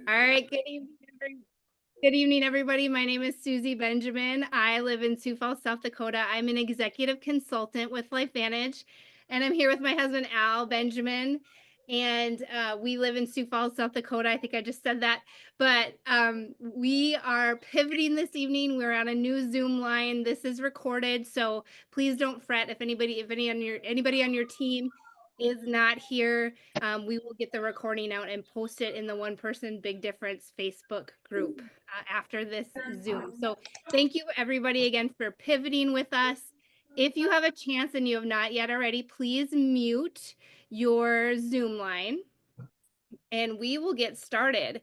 All right, good evening, everybody. My name is Susie Benjamin. I live in Sioux Falls, South Dakota. I'm an executive consultant with LifeVantage, and I'm here with my husband, Al Benjamin, and we live in Sioux Falls, South Dakota. I think I just said that, but we are pivoting this evening. We're on a new Zoom line. This is recorded, so please don't fret if anybody on your team is not here. We will get the recording out and post it in the One Person Big Difference Facebook group after this Zoom. So thank you everybody again for pivoting with us. If you have a chance and you have not yet already, please mute your Zoom line and we will get started.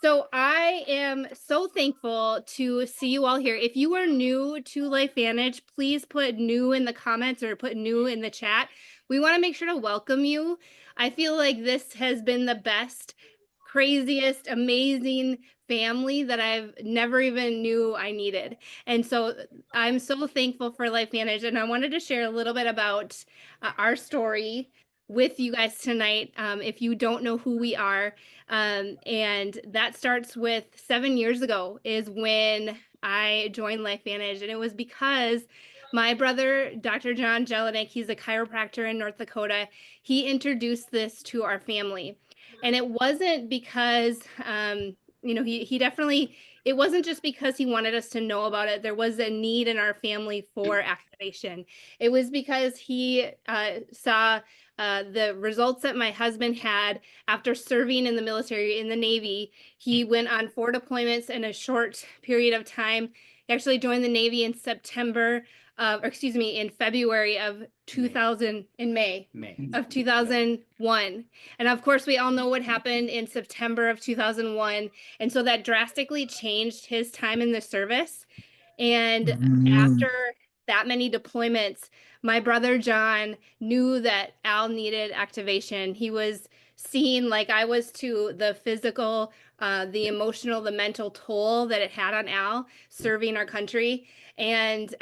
So I am so thankful to see you all here. If you are new to LifeVantage, please put new in the comments or put new in the chat. We want to make sure to welcome you. I feel like this has been the best, craziest, amazing family that I've never even knew I needed. And so I'm so thankful for LifeVantage. And I wanted to share a little bit about our story with you guys tonight. If you don't know who we are, and that starts with 7 years ago is when I joined LifeVantage. And it was because my brother, Dr. John Jelinek, he's a chiropractor in North Dakota. He introduced this to our family. And it wasn't because, he definitely, it wasn't just because he wanted us to know about it. There was a need in our family for activation. It was because he saw the results that my husband had after serving in the military in the Navy. He went on 4 deployments in a short period of time. He actually joined the Navy in in February of 2000, in May of 2001. And of course, we all know what happened in September of 2001. And so that drastically changed his time in the service. And after that many deployments, my brother John knew that Al needed activation. He was seeing, like I was too, the physical, the emotional, the mental toll that it had on Al serving our country. And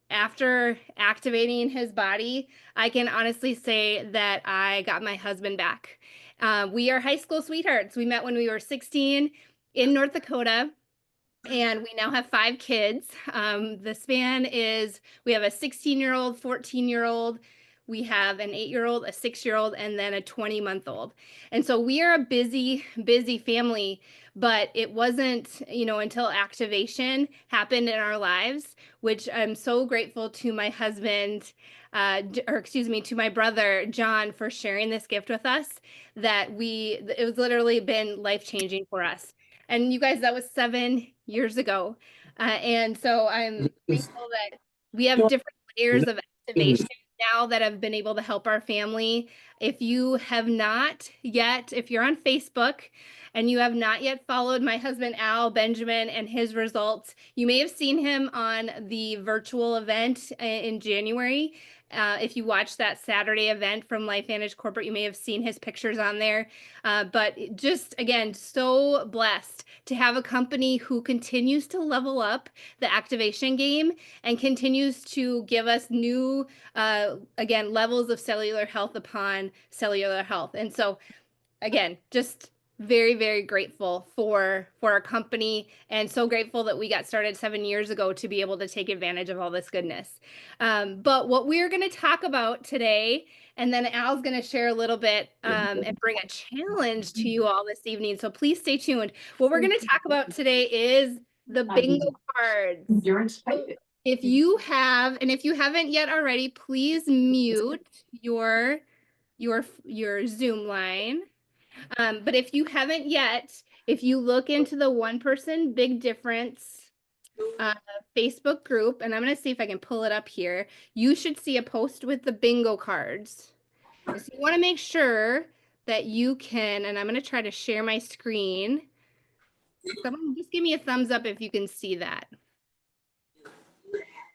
after activating his body, I can honestly say that I got my husband back. We are high school sweethearts. We met when we were 16 in North Dakota. And we now have 5 kids. The span is, we have a 16-year-old, 14-year-old, we have an 8-year-old, a 6-year-old, and then a 20-month-old. And so we are a busy, busy family, but it wasn't, until activation happened in our lives, which I'm so grateful to my husband, to my brother, John, for sharing this gift with us, that it was literally been life-changing for us. And you guys, that was 7 years ago. And so I'm thankful that we have different layers of activation now that have been able to help our family. If you have not yet, if you're on Facebook and you have not yet followed my husband, Al Benjamin, and his results, you may have seen him on the virtual event in January. If you watched that Saturday event from LifeVantage Corporate, you may have seen his pictures on there. But just, again, so blessed to have a company who continues to level up the activation game and continues to give us new, again, levels of cellular health upon cellular health. And so, again, just very, very grateful for our company, and so grateful that we got started 7 years ago to be able to take advantage of all this goodness. But what we're going to talk about today, and then Al's going to share a little bit and bring a challenge to you all this evening. So please stay tuned. What we're going to talk about today is the bingo cards. So if you have, and if you haven't yet already, please mute your Zoom line. But if you haven't yet, if you look into the One Person Big Difference Facebook group, and I'm going to see if I can pull it up here, you should see a post with the bingo cards. So you want to make sure that you can, and I'm going to try to share my screen. Someone just give me a thumbs up if you can see that.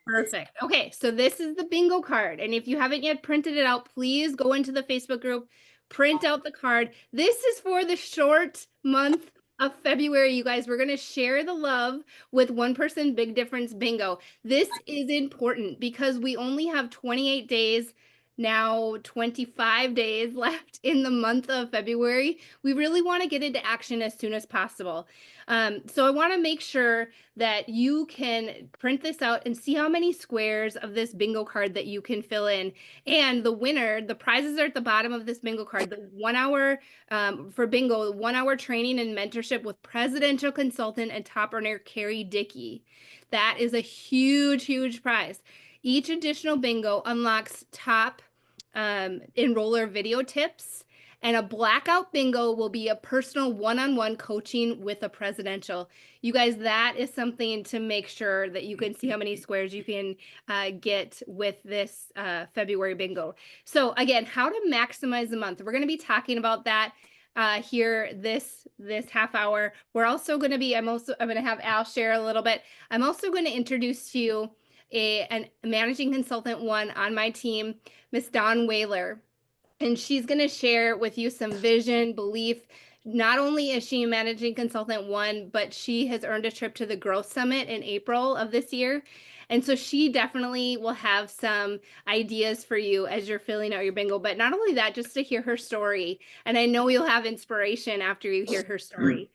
Perfect. Okay, so this is the bingo card. And if you haven't yet printed it out, please go into the Facebook group, print out the card. This is for the short month of February, you guys. We're going to share the love with One Person Big Difference Bingo. This is important because we only have 28 days now 25 days left in the month of February. We really want to get into action as soon as possible. So I want to make sure that you can print this out and see how many squares of this bingo card that you can fill in. And the winner, the prizes are at the bottom of this bingo card. The 1 hour for bingo, 1 hour training and mentorship with presidential consultant and top earner Carrie Dickey. That is a huge, huge prize. Each additional bingo unlocks top enroller video tips, and a blackout bingo will be a personal one-on-one coaching with a presidential. You guys, that is something to make sure that you can see how many squares you can get with this February bingo. So again, how to maximize the month. We're going to be talking about that here this half hour. We're also going to be, I'm going to have Al share a little bit. I'm also going to introduce to you a managing consultant one on my team, Miss Dawn Whaler. And she's going to share with you some vision, belief. Not only is she a managing consultant one, but she has earned a trip to the Growth Summit in April of this year. And so she definitely will have some ideas for you as you're filling out your bingo. But not only that, just to hear her story. And I know you'll have inspiration after you hear her story.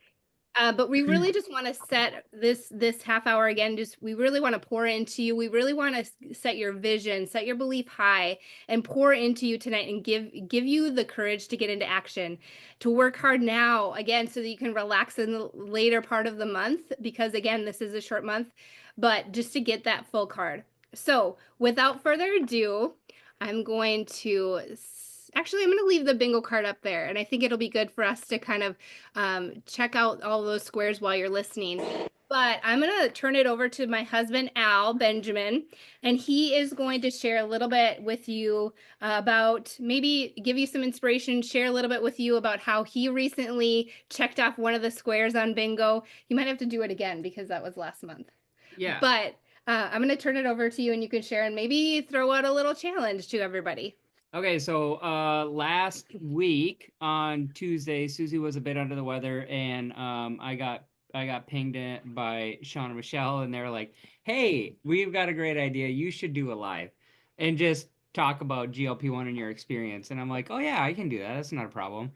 But we really just want to set this half hour again. Just we really want to pour into you. We really want to set your vision, set your belief high, and pour into you tonight, and give you the courage to get into action, to work hard now again, so that you can relax in the later part of the month. Because again, this is a short month, but just to get that full card. So without further ado, I'm going to. Actually, I'm going to leave the bingo card up there, and I think it'll be good for us to kind of check out all those squares while you're listening. But I'm going to turn it over to my husband, Al Benjamin, and he is going to share a little bit with you about, maybe give you some inspiration, share a little bit with you about how he recently checked off one of the squares on bingo. You might have to do it again because that was last month. Yeah. But I'm going to turn it over to you, and you can share and maybe throw out a little challenge to everybody. Okay, so last week on Tuesday, Susie was a bit under the weather, and I got pinged by Sean and Michelle, and they're like, "Hey, we've got a great idea. You should do a live, and just talk about GLP-1 and your experience." And I'm like, "Oh yeah, I can do that. That's not a problem."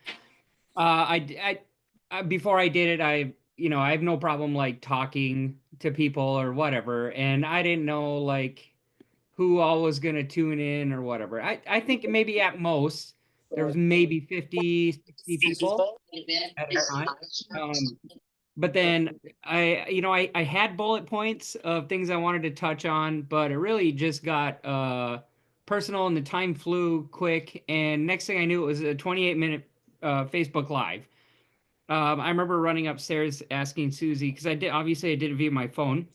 Before I did it, I have no problem like talking to people or whatever, and I didn't know like who all was going to tune in or whatever. I think maybe at most there was maybe 50, 60 people at a time. Um, but then I had bullet points of things I wanted to touch on, but it really just got personal and the time flew quick. And next thing I knew, it was a 28-minute Facebook Live. I remember running upstairs asking Susie, because I did it via my phone,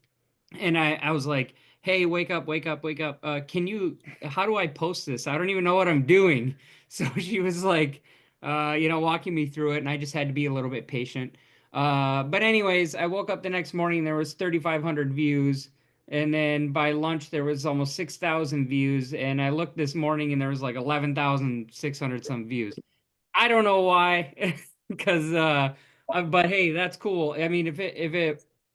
and I was like, "Hey, wake up, wake up, wake up! How do I post this? I don't even know what I'm doing." So she was like, walking me through it, and I just had to be a little bit patient. But anyways, I woke up the next morning, there was 3,500 views, and then by lunch there was almost 6,000 views, and I looked this morning and there was like 11,600 some views. I don't know why, because but hey, that's cool. I mean,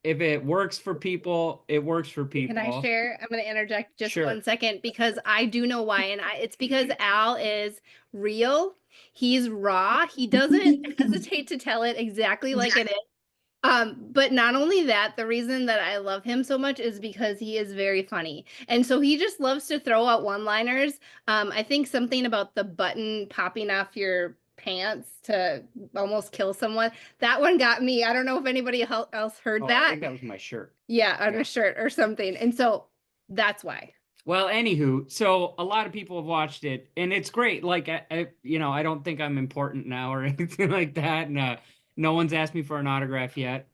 if it works for people, it works for Can I people. share? I'm going to interject just Sure. 1 second because I do know why. And it's because Al is real. He's raw. He doesn't hesitate to tell it exactly like it is. But not only that, the reason that I love him so much is because he is very funny. And so he just loves to throw out one-liners. I think something about the button popping off your pants to almost kill someone. That one got me. I don't know if anybody else heard Oh, I that. think that was my shirt. Yeah, on Yeah. a shirt or something. And so that's why. Well, anywho, so a lot of people have watched it, and it's great. Like, I don't think I'm important now or anything like that. And no one's asked me for an autograph yet.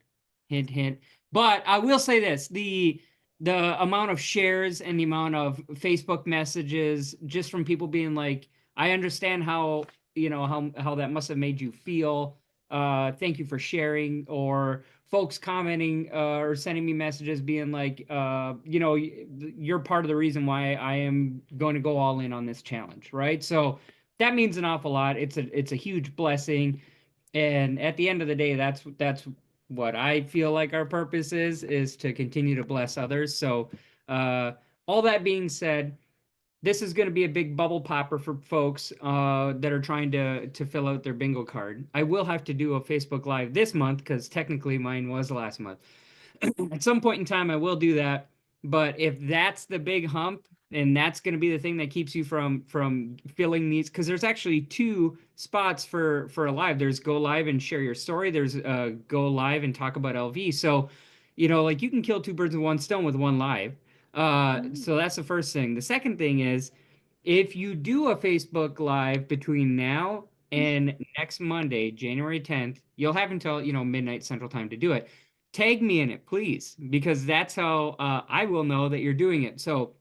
Hint, hint. But I will say this: the amount of shares and the amount of Facebook messages just from people being like, "I understand how that must have made you feel. Thank you for sharing," or folks commenting or sending me messages being like, you're part of the reason why I am going to go all in on this challenge, right? So that means an awful lot. It's a huge blessing, and at the end of the day, that's what I feel like our purpose is to continue to bless others. So, uh, all that being said, this is going to be a big bubble popper for folks that are trying to fill out their bingo card. I will have to do a Facebook Live this month because technically mine was last month. At some point in time, I will do that. But if that's the big hump, and that's going to be the thing that keeps you from filling these, because there's actually two spots for a live. There's go live and share your story. There's go live and talk about LV. So, like you can kill two birds with one stone with one live. So that's the first thing. The second thing is if you do a Facebook Live between now and next Monday, January 10th, you'll have until, midnight Central Time to do it. Tag me in it, please, because that's how I will know that you're doing it. So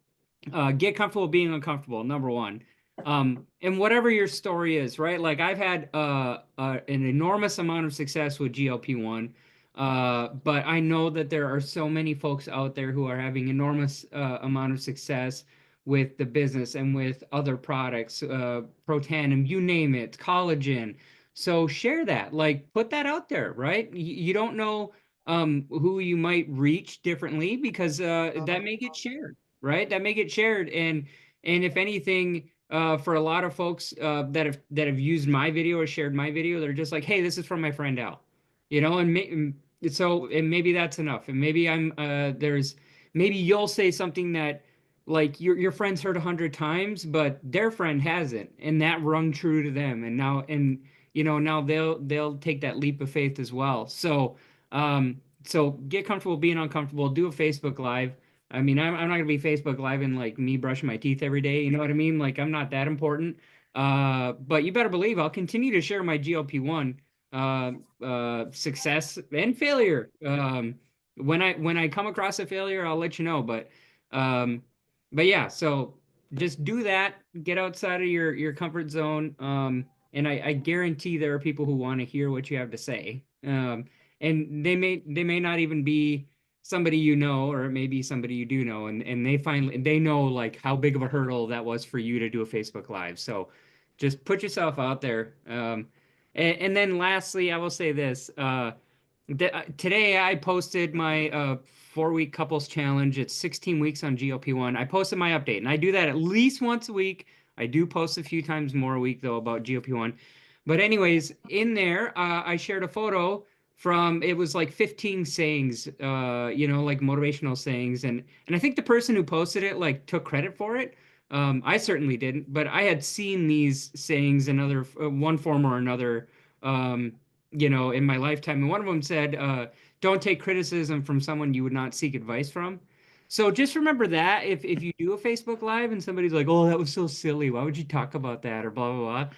get comfortable being uncomfortable, number one. And whatever your story is, right? Like I've had an enormous amount of success with GLP-1. But I know that there are so many folks out there who are having enormous amount of success with the business and with other products, Protandim, you name it, collagen. So share that, like put that out there, right? You don't know who you might reach differently because that may get shared, right? That may get shared, and if anything, for a lot of folks that have used my video or shared my video, they're just like, hey, this is from my friend Al, and maybe that's enough, and maybe maybe you'll say something that like your friends heard 100 times, but their friend hasn't, and that rung true to them, and now they'll take that leap of faith as well. So get comfortable being uncomfortable. Do a Facebook Live. I mean, I'm not gonna be Facebook Live and like me brushing my teeth every day. You know what I mean? Like I'm not that important. But you better believe I'll continue to share my GLP-1 success and failure. When I come across a failure, I'll let you know. But yeah, so just do that. Get outside of your comfort zone. And I guarantee there are people who want to hear what you have to say. And they may not even be somebody you know, or it may be somebody you do know, and they know like how big of a hurdle that was for you to do a Facebook Live. So just put yourself out there. And then lastly, I will say this. Today I posted my 4-week couples challenge. It's 16 weeks on GLP-1. I posted my update, and I do that at least once a week. I do post a few times more a week though about GLP-1. But anyways, in there, I shared a photo from it was like 15 sayings, like motivational sayings, and I think the person who posted it like took credit for it. I certainly didn't, but I had seen these sayings in other one form or another. In my lifetime. And one of them said, don't take criticism from someone you would not seek advice from. So just remember that if you do a Facebook Live and somebody's like, oh, that was so silly, why would you talk about that? Or blah, blah, blah.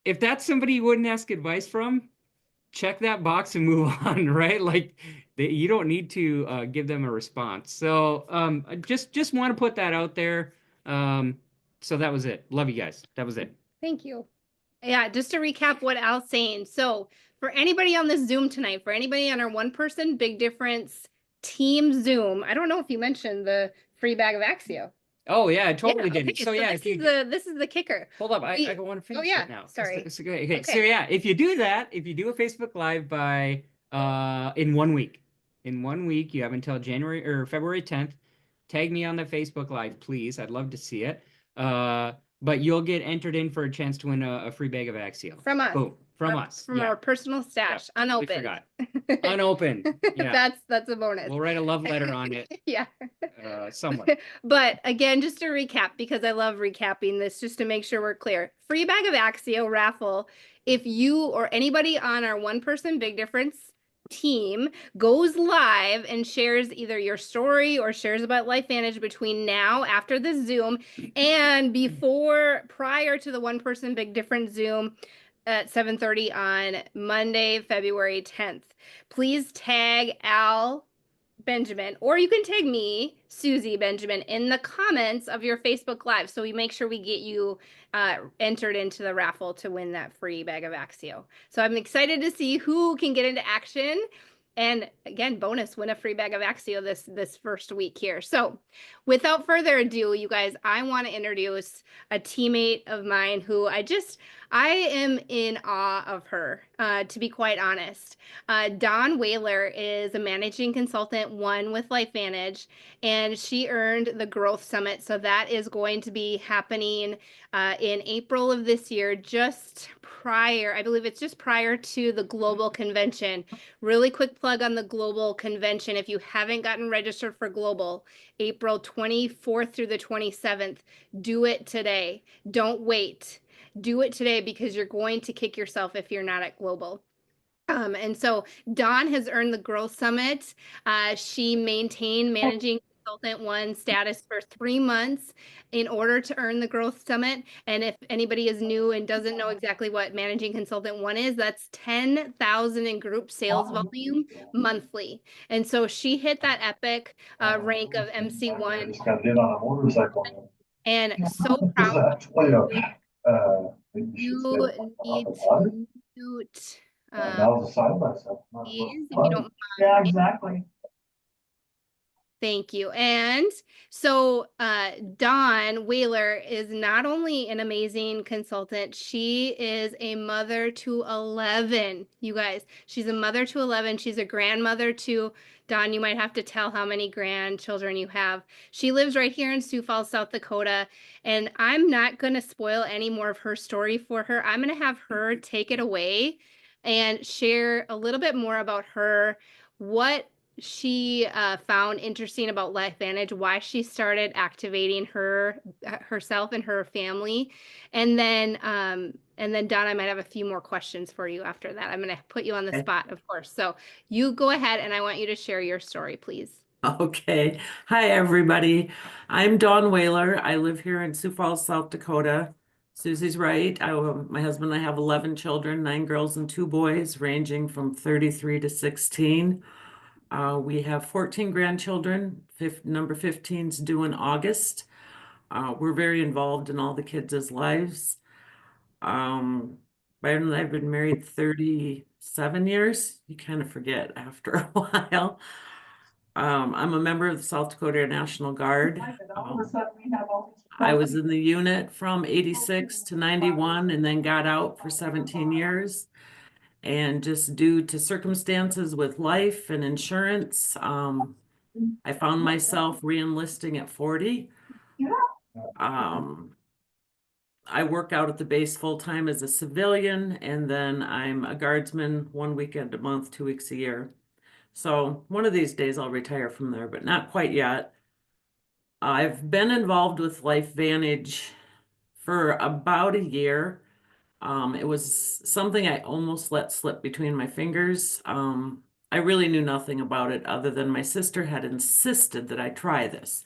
If that's somebody you wouldn't ask advice from, check that box and move on, right? Like you don't need to give them a response. So I just want to put that out there. So that was it. Love you guys. That was it. Thank you. Yeah, just to recap what Al's saying. So for anybody on this Zoom tonight, for anybody on our one person big difference team Zoom, I don't know if you mentioned the free bag of Axio. Oh yeah, I totally Yeah, didn't. okay, So yeah, this is the kicker. hold up, I want to finish yeah, it now. sorry. Okay. So yeah, if you do a Facebook Live by in 1 week, you have until January or February 10th. Tag me on the Facebook Live, please. I'd love to see it. But you'll get entered in for a chance to win a free bag of Axio. From us. Boom. From us. From our personal stash, unopened. We forgot. Unopened. Yeah. That's a bonus. We'll write a love letter on it. Yeah. Somewhere. But again, just to recap, because I love recapping this, just to make sure we're clear. Free bag of Axio raffle. If you or anybody on our one person big difference team goes live and shares either your story or shares about LifeVantage between now after the Zoom and prior to the one person big difference Zoom at 7:30 on Monday, February 10th. Please tag Al Benjamin, or you can tag me, Susie Benjamin, in the comments of your Facebook Live. So we make sure we get you entered into the raffle to win that free bag of Axio. So I'm excited to see who can get into action. And again, bonus, win a free bag of Axio this first week here. So without further ado, you guys, I want to introduce a teammate of mine who I am in awe of her, to be quite honest. Dawn Whaler is a managing consultant, one with LifeVantage, and she earned the Growth Summit. So that is going to be happening in April of this year, just prior, I believe it's just prior to the global convention. Really quick plug on the global convention. If you haven't gotten registered for global, April 24th through the 27th, do it today. Don't wait. Do it today because you're going to kick yourself if you're not at global. And so Dawn has earned the Growth Summit. She maintained Managing Consultant One status for 3 months in order to earn the Growth Summit. And if anybody is new and doesn't know exactly what Managing Consultant One is, that's 10,000 in group sales volume monthly. And so she hit that epic rank of MC1. I just got in on a motorcycle. And so proud of Maybe you should you. stay Need on the water. to mute. That was a side by side. Please, if you don't Yeah, mind. exactly. Thank you. And so Dawn Whaler is not only an amazing consultant, she is a mother to 11, you guys. She's a mother to 11. She's a grandmother to, Dawn, you might have to tell how many grandchildren you have. She lives right here in Sioux Falls, South Dakota. And I'm not going to spoil any more of her story for her. I'm going to have her take it away and share a little bit more about her, what she found interesting about LifeVantage, why she started activating herself and her family, and then Don, I might have a few more questions for you after that. I'm going to put you on the spot, of course. So you go ahead, and I want you to share your story, please. Okay. Hi, everybody. I'm Dawn Whaler. I live here in Sioux Falls, South Dakota. Susie's right. My husband and I have 11 children, 9 girls and 2 boys, ranging from 33 to 16. We have 14 grandchildren. Number 15's due in August. We're very involved in all the kids' lives. Byron and I have been married 37 years. You kind of forget after a while. I'm a member of the South Dakota Air National Guard. I was in the unit from 86 to 91 and then got out for 17 years. And just due to circumstances with life and insurance, I found myself re-enlisting at 40. I work out at the base full-time as a civilian, and then I'm a guardsman 1 weekend a month, 2 weeks a year. So one of these days I'll retire from there, but not quite yet. I've been involved with LifeVantage for about a year. It was something I almost let slip between my fingers. I really knew nothing about it other than my sister had insisted that I try this.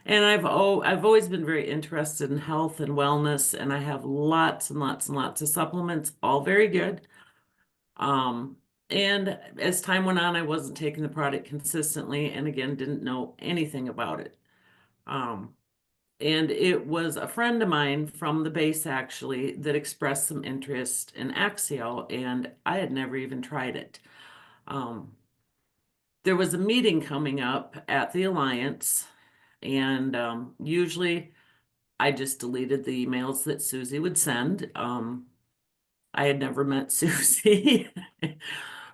And I've always been very interested in health and wellness, and I have lots and lots and lots of supplements, all very good. And as time went on, I wasn't taking the product consistently, and again, didn't know anything about it. And it was a friend of mine from the base actually that expressed some interest in Axio, and I had never even tried it. There was a meeting coming up at the Alliance, and usually I just deleted the emails that Susie would send. I had never met Susie,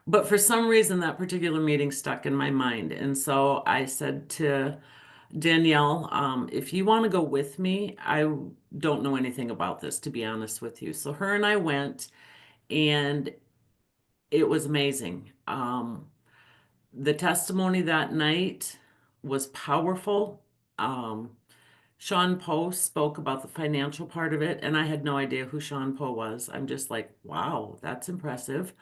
but for some reason that particular meeting stuck in my mind. And so I said to Danielle, if you want to go with me, I don't know anything about this, to be honest with you. So her and I went, and it was amazing. The testimony that night was powerful. Sean Poe spoke about the financial part of it, and I had no idea who Sean Poe was. I'm just like, wow, that's impressive.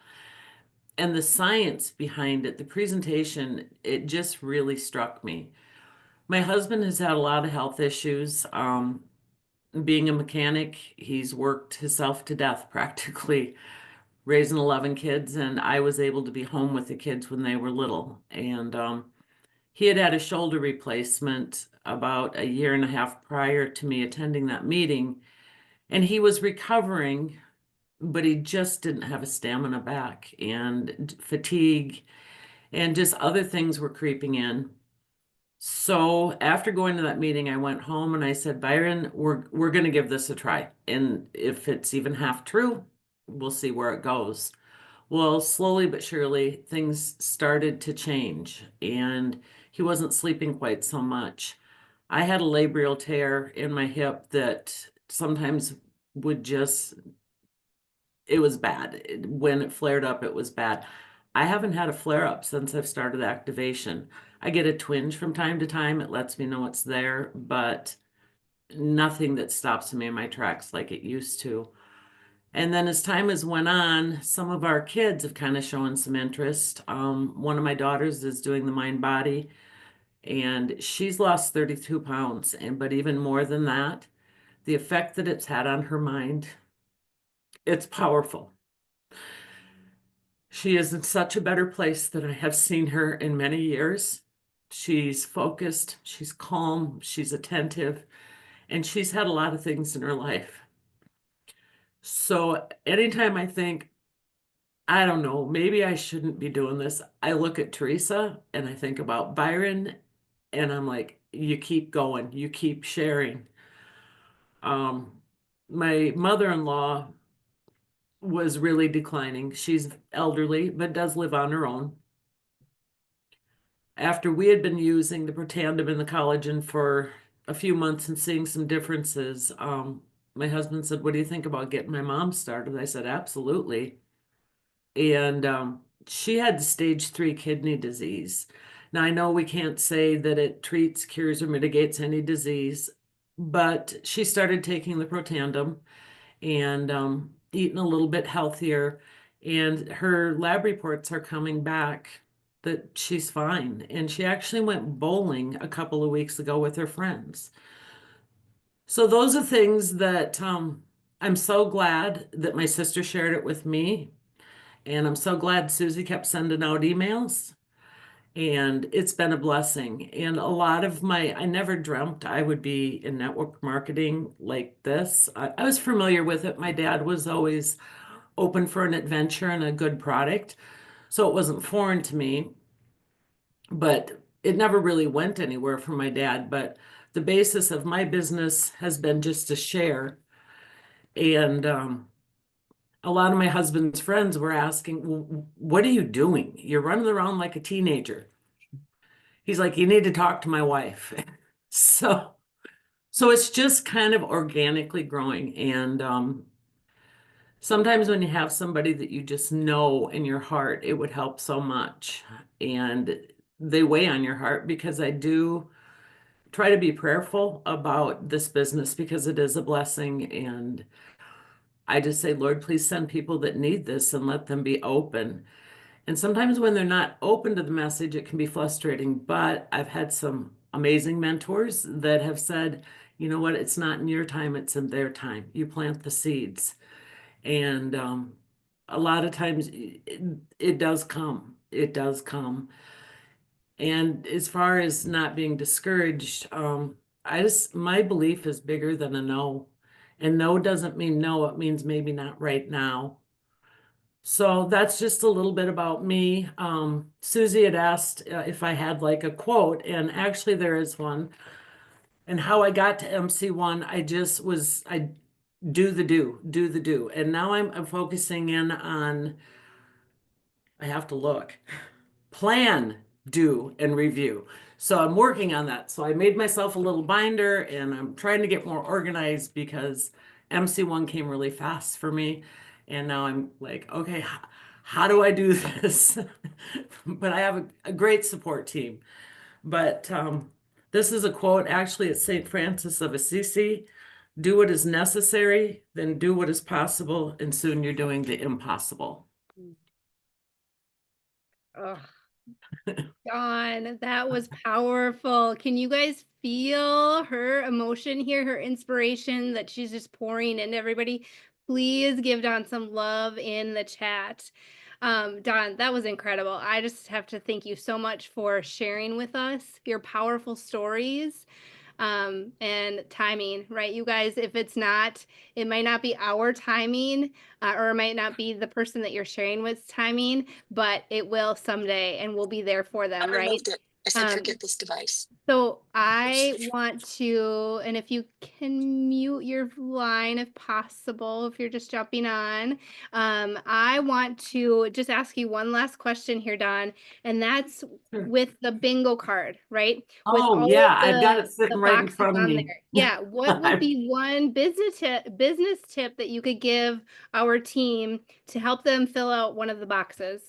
And the science behind it, the presentation, it just really struck me. My husband has had a lot of health issues. Being a mechanic, he's worked himself to death practically, raising 11 kids, and I was able to be home with the kids when they were little. And he had had a shoulder replacement about a year and a half prior to me attending that meeting, and he was recovering, but he just didn't have a stamina back, and fatigue and just other things were creeping in. So after going to that meeting, I went home and I said, Byron, we're going to give this a try. And if it's even half true, we'll see where it goes. Well, slowly but surely, things started to change, and he wasn't sleeping quite so much. I had a labral tear in my hip that sometimes would just, it was bad. When it flared up, it was bad. I haven't had a flare up since I've started activation. I get a twinge from time to time. It lets me know it's there, but nothing that stops me in my tracks like it used to. And then as time has went on, some of our kids have kind of shown some interest. One of my daughters is doing the mind body, and she's lost 32 pounds. But even more than that, the effect that it's had on her mind, it's powerful. She is in such a better place than I have seen her in many years. She's focused, she's calm, she's attentive, and she's had a lot of things in her life. So anytime I think, I don't know, maybe I shouldn't be doing this, I look at Teresa and I think about Byron, and I'm like, you keep going, you keep sharing. My mother-in-law was really declining. She's elderly, but does live on her own. After we had been using the Protandim and the collagen for a few months and seeing some differences, my husband said, what do you think about getting my mom started? I said, absolutely. And she had stage 3 kidney disease. Now, I know we can't say that it treats, cures, or mitigates any disease, but she started taking the Protandim and eating a little bit healthier. And her lab reports are coming back that she's fine. And she actually went bowling a couple of weeks ago with her friends. So those are things that I'm so glad that my sister shared it with me. And I'm so glad Susie kept sending out emails. And it's been a blessing. And a lot of I never dreamt I would be in network marketing like this. I was familiar with it. My dad was always open for an adventure and a good product. So it wasn't foreign to me, but it never really went anywhere for my dad. But the basis of my business has been just to share. And a lot of my husband's friends were asking, well, what are you doing? You're running around like a teenager. He's like, you need to talk to my wife. So it's just kind of organically growing. And sometimes when you have somebody that you just know in your heart, it would help so much. And they weigh on your heart, because I do try to be prayerful about this business because it is a blessing. And I just say, Lord, please send people that need this and let them be open. And sometimes when they're not open to the message, it can be frustrating. But I've had some amazing mentors that have said, you know what, it's not in your time, it's in their time. You plant the seeds. And a lot of times it does come. It does come. And as far as not being discouraged, my belief is bigger than a no. And no doesn't mean no, it means maybe not right now. So that's just a little bit about me. Susie had asked if I had like a quote, and actually there is one. And how I got to MC1, I do the do. And now I'm focusing in on, I have to look, plan, do, and review. So I'm working on that. So I made myself a little binder, and I'm trying to get more organized because MC1 came really fast for me. And now I'm like, okay, how do I do this? But I have a great support team. But this is a quote, actually, it's St. Francis of Assisi. Do what is necessary, then do what is possible, and soon you're doing the impossible. Oh, Dawn, that was powerful. Can you guys feel her emotion here, her inspiration that she's just pouring into everybody? Please give Dawn some love in the chat. Dawn, that was incredible. I just have to thank you so much for sharing with us your powerful stories. And timing, right? You guys, if it's not, it might not be our timing, or it might not be the person that you're sharing with timing, but it will someday, and we'll be there for them, right? I said, Um, forget this device. So I want to, and if you can mute your line if possible, if you're just jumping on, I want to just ask you one last question here, Don, and that's Sure. with the bingo card, right? With Oh, all of yeah, I've got it the sitting right in boxes front of on me. there. Yeah, what would be one business tip that you could give our team to help them fill out one of the boxes?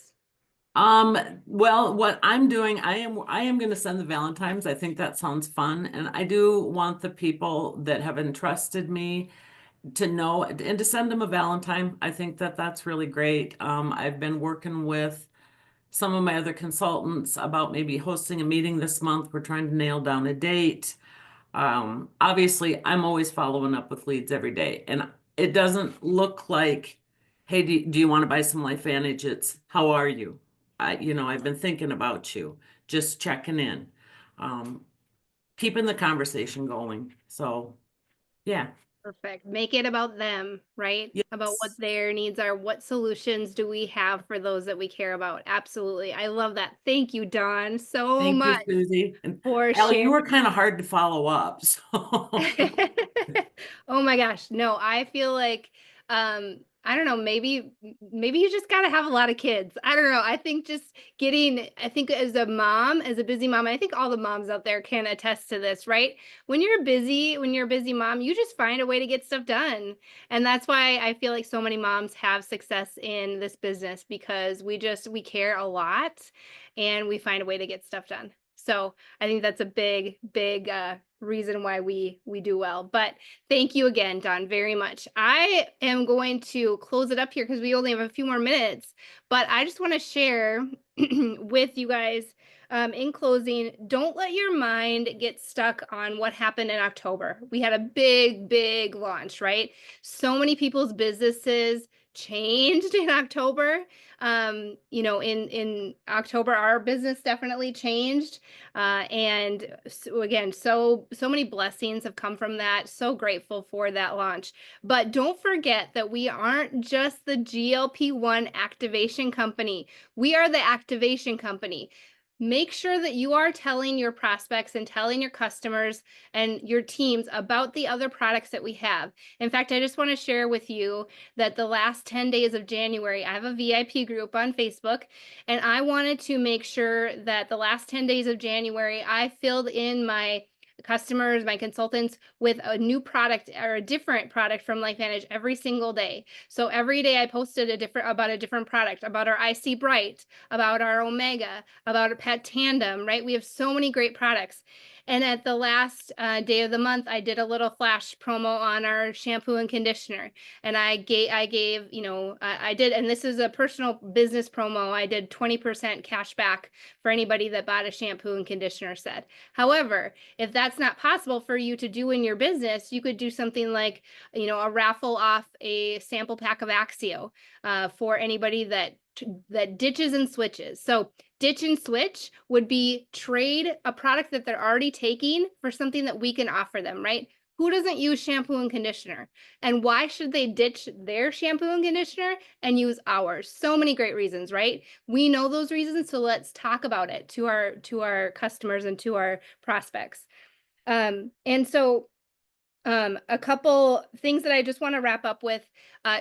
Well, what I'm doing, I am going to send the Valentines. I think that sounds fun. And I do want the people that have entrusted me to know and to send them a Valentine. I think that that's really great. I've been working with some of my other consultants about maybe hosting a meeting this month. We're trying to nail down a date. Obviously, I'm always following up with leads every day, and it doesn't look like, hey, do you want to buy some LifeVantage? It's how are you? I've been thinking about you, just checking in, keeping the conversation going. So, yeah. Perfect. Make it about them, right? About what Yes. their needs are. What solutions do we have for those that we care about? Absolutely. I love that. Thank you, Dawn, so Thank you, much Susie. And for Allie, sharing. you were kind of hard to follow up. So Oh my gosh. No, I feel like I don't know, maybe you just got to have a lot of kids. I don't know. I think I think as a mom, as a busy mom, and I think all the moms out there can attest to this, right? When you're a busy mom, you just find a way to get stuff done. And that's why I feel like so many moms have success in this business, because we care a lot and we find a way to get stuff done. So I think that's a big reason why we do well. But thank you again, Don, very much. I am going to close it up here because we only have a few more minutes, but I just want to share with you guys in closing, don't let your mind get stuck on what happened in October. We had a big launch, right? So many people's businesses changed in October. In October, our business definitely changed. And so again, so many blessings have come from that. So grateful for that launch. But don't forget that we aren't just the GLP-1 activation company. We are the activation company. Make sure that you are telling your prospects and telling your customers and your teams about the other products that we have. In fact, I just want to share with you that the last 10 days of January, I have a VIP group on Facebook, and I wanted to make sure that the last 10 days of January, I filled in my customers, my consultants, with a new product or a different product from LifeVantage every single day. So every day I posted about a different product, about our IC Bright, about our Omega, about a Pet Tandem, right? We have so many great products. And at the last day of the month, I did a little flash promo on our shampoo and conditioner. And I gave, I did, and this is a personal business promo. I did 20% cash back for anybody that bought a shampoo and conditioner set. However, if that's not possible for you to do in your business, you could do something like, a raffle off a sample pack of Axio for anybody that ditches and switches. So ditch and switch would be trade a product that they're already taking for something that we can offer them, right? Who doesn't use shampoo and conditioner? And why should they ditch their shampoo and conditioner and use ours? So many great reasons, right? We know those reasons, so let's talk about it to our customers and to our prospects. A couple things that I just want to wrap up with,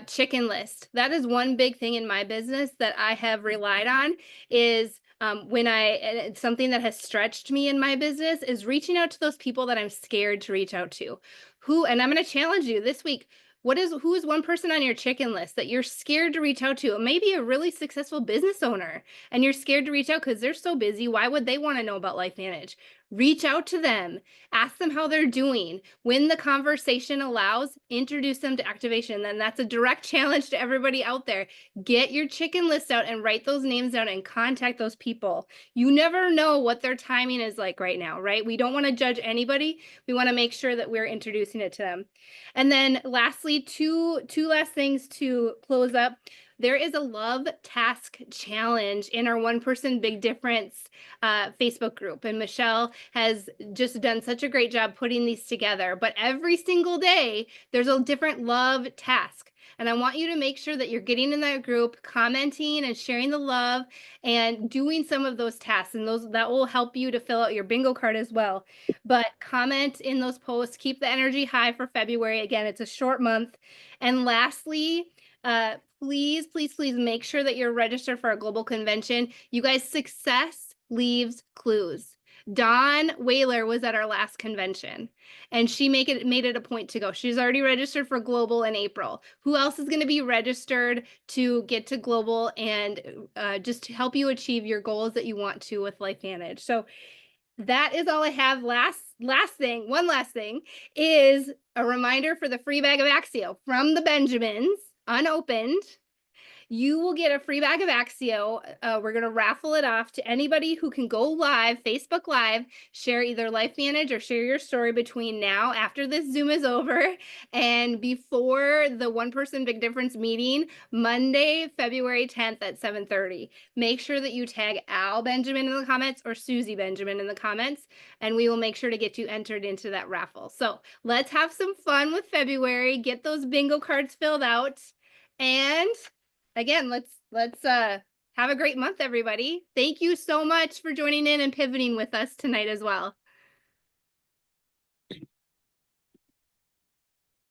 chicken list. That is one big thing in my business that I have relied on is it's something that has stretched me in my business is reaching out to those people that I'm scared to reach out to. And I'm going to challenge you this week. Who is one person on your chicken list that you're scared to reach out to? Maybe a really successful business owner, and you're scared to reach out because they're so busy. Why would they want to know about LifeVantage? Reach out to them, ask them how they're doing. When the conversation allows, introduce them to activation. Then that's a direct challenge to everybody out there. Get your chicken list out and write those names down and contact those people. You never know what their timing is like right now, right? We don't want to judge anybody. We want to make sure that we're introducing it to them. And then lastly, two last things to close up. there is a love task challenge in our One Person Big Difference Facebook group. And Michelle has just done such a great job putting these together. But every single day, there's a different love task. And I want you to make sure that you're getting in that group, commenting and sharing the love and doing some of those tasks. And that will help you to fill out your bingo card as well. But comment in those posts, keep the energy high for February. Again, it's a short month. And lastly, please make sure that you're registered for our global convention. You guys, success leaves clues. Dawn Whaler was at our last convention and she made it a point to go. She's already registered for global in April. Who else is going to be registered to get to global and just to help you achieve your goals that you want to with LifeVantage? So that is all I have. One last thing is a reminder for the free bag of Axio from the Benjamins, unopened. You will get a free bag of Axio. We're going to raffle it off to anybody who can go live, Facebook Live, share either LifeVantage or share your story between now, after this Zoom is over, and before the One Person Big Difference meeting, Monday, February 10th at 7:30. Make sure that you tag Al Benjamin in the comments or Susie Benjamin in the comments, and we will make sure to get you entered into that raffle. So let's have some fun with February, get those bingo cards filled out, and again, let's have a great month, everybody. Thank you so much for joining in and pivoting with us tonight as well.